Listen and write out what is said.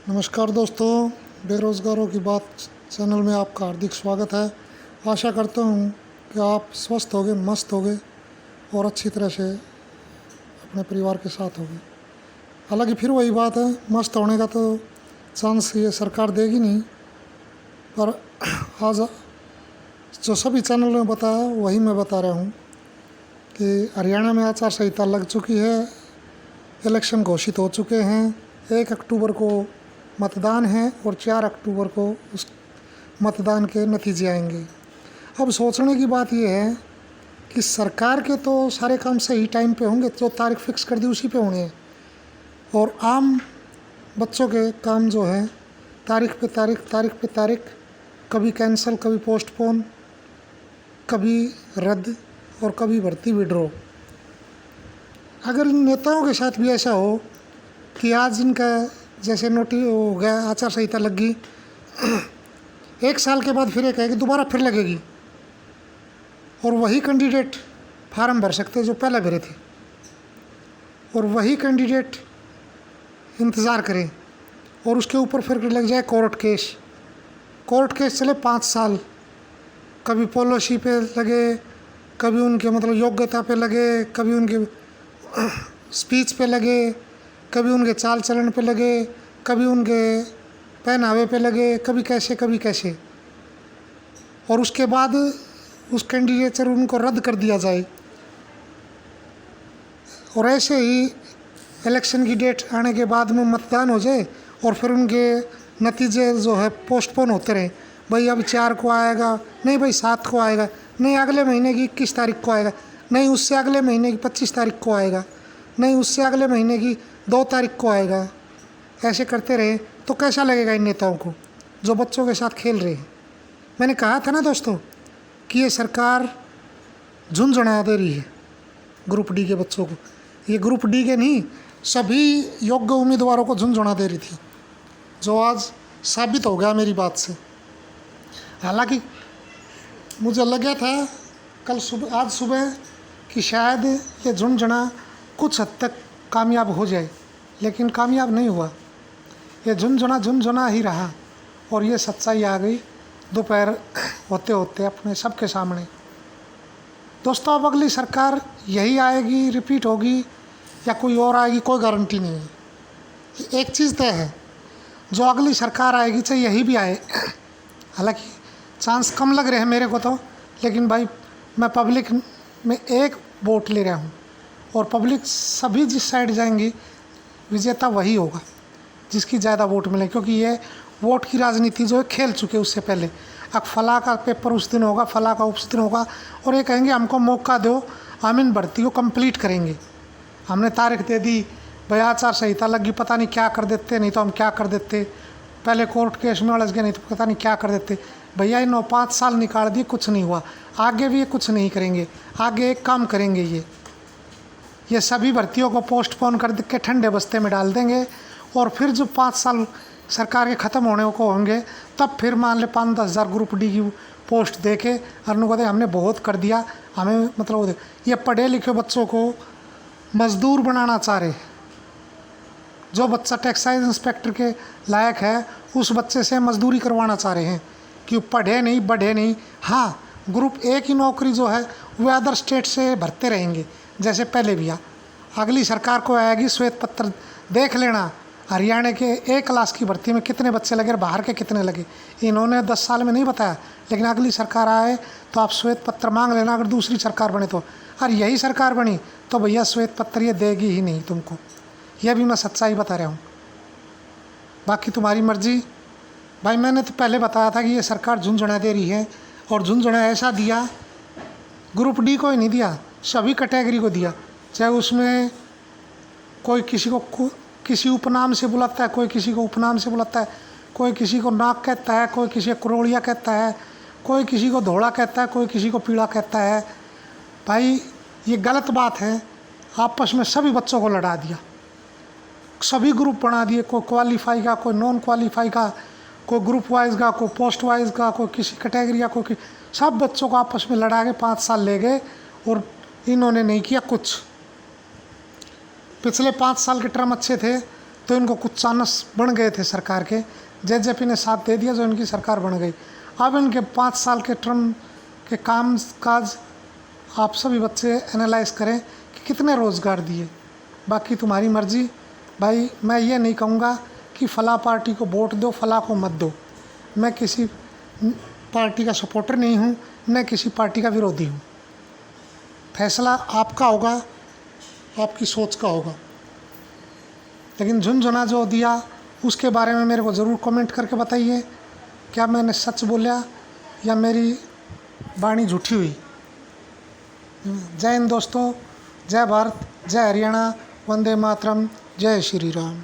नमस्कार दोस्तों, बेरोज़गारों की बात चैनल में आपका हार्दिक स्वागत है। आशा करता हूँ कि आप स्वस्थ होंगे, मस्त होंगे और अच्छी तरह से अपने परिवार के साथ होंगे। हालांकि फिर वही बात है, मस्त होने का तो चांस ये सरकार देगी नहीं, पर आज जो सभी चैनल में बताया वही मैं बता रहा हूँ कि हरियाणा में आचार संहिता लग चुकी है, इलेक्शन घोषित हो चुके हैं। 1 अक्टूबर को मतदान है और 4 अक्टूबर को उस मतदान के नतीजे आएंगे। अब सोचने की बात यह है कि सरकार के तो सारे काम सही टाइम पे होंगे, जो तारीख फिक्स कर दी उसी पे होने हैं, और आम बच्चों के काम जो है तारीख पे तारीख, कभी कैंसिल, कभी पोस्टपोन, कभी रद्द और कभी भर्ती विड्रॉ। अगर इन नेताओं के साथ भी ऐसा हो कि आज इनका जैसे नोटिस हो गया, आचार संहिता लग गई, 1 साल के बाद फिर एक है कि दोबारा फिर लगेगी, और वही कैंडिडेट फार्म भर सकते जो पहले भरे थे, और वही कैंडिडेट इंतज़ार करें, और उसके ऊपर फिर लग जाए कोर्ट केस चले 5 साल, कभी पॉलिसी पे लगे, कभी उनके योग्यता पे लगे, कभी उनके स्पीच पे लगे, कभी उनके चाल चलन पे लगे, कभी उनके पहनावे पे लगे, कभी कैसे, और उसके बाद उस कैंडिडेचर उनको रद्द कर दिया जाए। और ऐसे ही इलेक्शन की डेट आने के बाद में मतदान हो जाए और फिर उनके नतीजे जो है पोस्टपोन होते रहे। भाई अब 4 को आएगा, नहीं भाई 7 को आएगा, नहीं अगले महीने की 21 तारीख को आएगा, नहीं उससे अगले महीने की 25 तारीख को आएगा, नहीं उससे अगले महीने की 2 तारीख को आएगा। ऐसे करते रहे तो कैसा लगेगा इन नेताओं को जो बच्चों के साथ खेल रहे हैं। मैंने कहा था ना दोस्तों कि ये सरकार झुंझुना दे रही है ग्रुप डी के बच्चों को। ये ग्रुप डी के नहीं, सभी योग्य उम्मीदवारों को झुंझुना दे रही थी, जो आज साबित हो गया मेरी बात से। हालांकि मुझे लगा था आज सुबह कि शायद ये झुंझुना कुछ हद तक कामयाब हो जाए, लेकिन कामयाब नहीं हुआ। ये झुंझुना ही रहा, और ये सच्चाई आ गई दोपहर होते होते अपने सबके सामने। दोस्तों, अब अगली सरकार यही आएगी, रिपीट होगी, या कोई और आएगी, कोई गारंटी नहीं है। एक चीज़ तय है, जो अगली सरकार आएगी चाहे यही भी आए, हालांकि चांस कम लग रहे हैं मेरे को तो, लेकिन भाई मैं पब्लिक में एक वोट ले रहा हूँ, और पब्लिक सभी जिस साइड जाएंगी विजेता वही होगा जिसकी ज़्यादा वोट मिले, क्योंकि ये वोट की राजनीति जो है खेल चुके उससे पहले। अब फला का पेपर उस दिन होगा, फला का उस दिन होगा, और ये कहेंगे हमको मौका दो, हम इन भर्ती को कंप्लीट करेंगे। हमने तारीख दे दी, भाई आचार संहिता लगी, पता नहीं क्या कर देते, नहीं तो हम क्या कर देते, पहले कोर्ट केस में उलझ गए, नहीं तो पता नहीं क्या कर देते। भैया इन 5 साल निकाल दिए, कुछ नहीं हुआ, आगे भी ये कुछ नहीं करेंगे। आगे एक काम करेंगे, ये सभी भर्तियों को पोस्टपोन कर के ठंडे बस्ते में डाल देंगे, और फिर जो 5 साल सरकार के ख़त्म होने को होंगे तब फिर मान ले 5-10 हज़ार ग्रुप डी की पोस्ट दे के अनु को दे, हमने बहुत कर दिया, हमें ये पढ़े लिखे बच्चों को मज़दूर बनाना चाह रहे। जो बच्चा टेक्सटाइल इंस्पेक्टर के लायक है उस बच्चे से मजदूरी करवाना चाह रहे हैं कि पढ़े नहीं बढ़े नहीं। हाँ, ग्रुप ए की नौकरी जो है वो अदर स्टेट से भरते रहेंगे जैसे पहले भी। अगली सरकार को आएगी, श्वेत पत्र देख लेना, हरियाणा के A क्लास की भर्ती में कितने बच्चे लगे और बाहर के कितने लगे। इन्होंने 10 साल में नहीं बताया, लेकिन अगली सरकार आए तो आप श्वेत पत्र मांग लेना, अगर दूसरी सरकार बने तो। और यही सरकार बनी तो भैया श्वेत पत्र ये देगी ही नहीं तुमको, यह भी मैं सच्चाई बता रहा हूँ। बाकी तुम्हारी मर्जी। भाई मैंने तो पहले बताया था कि ये सरकार झुंझुना दे रही है, और झुंझुना ऐसा दिया, ग्रुप डी को ही नहीं दिया, सभी कैटेगरी को दिया। चाहे उसमें कोई किसी को किसी उपनाम से बुलाता है, कोई किसी को उपनाम से बुलाता है, कोई किसी को नाक कहता है, कोई किसी को करोड़िया कहता है, कोई किसी को धोड़ा कहता है, कोई किसी को पीला कहता है। भाई ये गलत बात है। आपस में सभी बच्चों को लड़ा दिया, सभी ग्रुप बना दिए, कोई क्वालिफाई का, कोई नॉन क्वालिफाई का, कोई ग्रुप वाइज का, कोई पोस्ट वाइज का, कोई किसी कैटेगरी का, कोई सब बच्चों को आपस में लड़ा के 5 साल ले गए, और इन्होंने नहीं किया कुछ। पिछले 5 साल के टर्म अच्छे थे, तो इनको कुछ चांस बन गए थे सरकार के, जेजेपी ने साथ दे दिया जो इनकी सरकार बन गई। अब इनके 5 साल के टर्म के काम काज आप सभी बच्चे एनालाइज करें कि कितने रोज़गार दिए। बाकी तुम्हारी मर्जी भाई, मैं ये नहीं कहूँगा कि फ़ला पार्टी को वोट दो, फ़ला को मत दो। मैं किसी पार्टी का सपोर्टर नहीं हूँ, न किसी पार्टी का विरोधी हूँ। फैसला आपका होगा, आपकी सोच का होगा। लेकिन झुनझुना जो दिया उसके बारे में मेरे को ज़रूर कमेंट करके बताइए, क्या मैंने सच बोला या मेरी वाणी झूठी हुई। जय हिंद दोस्तों, जय भारत, जय हरियाणा, वंदे मातरम, जय श्री राम।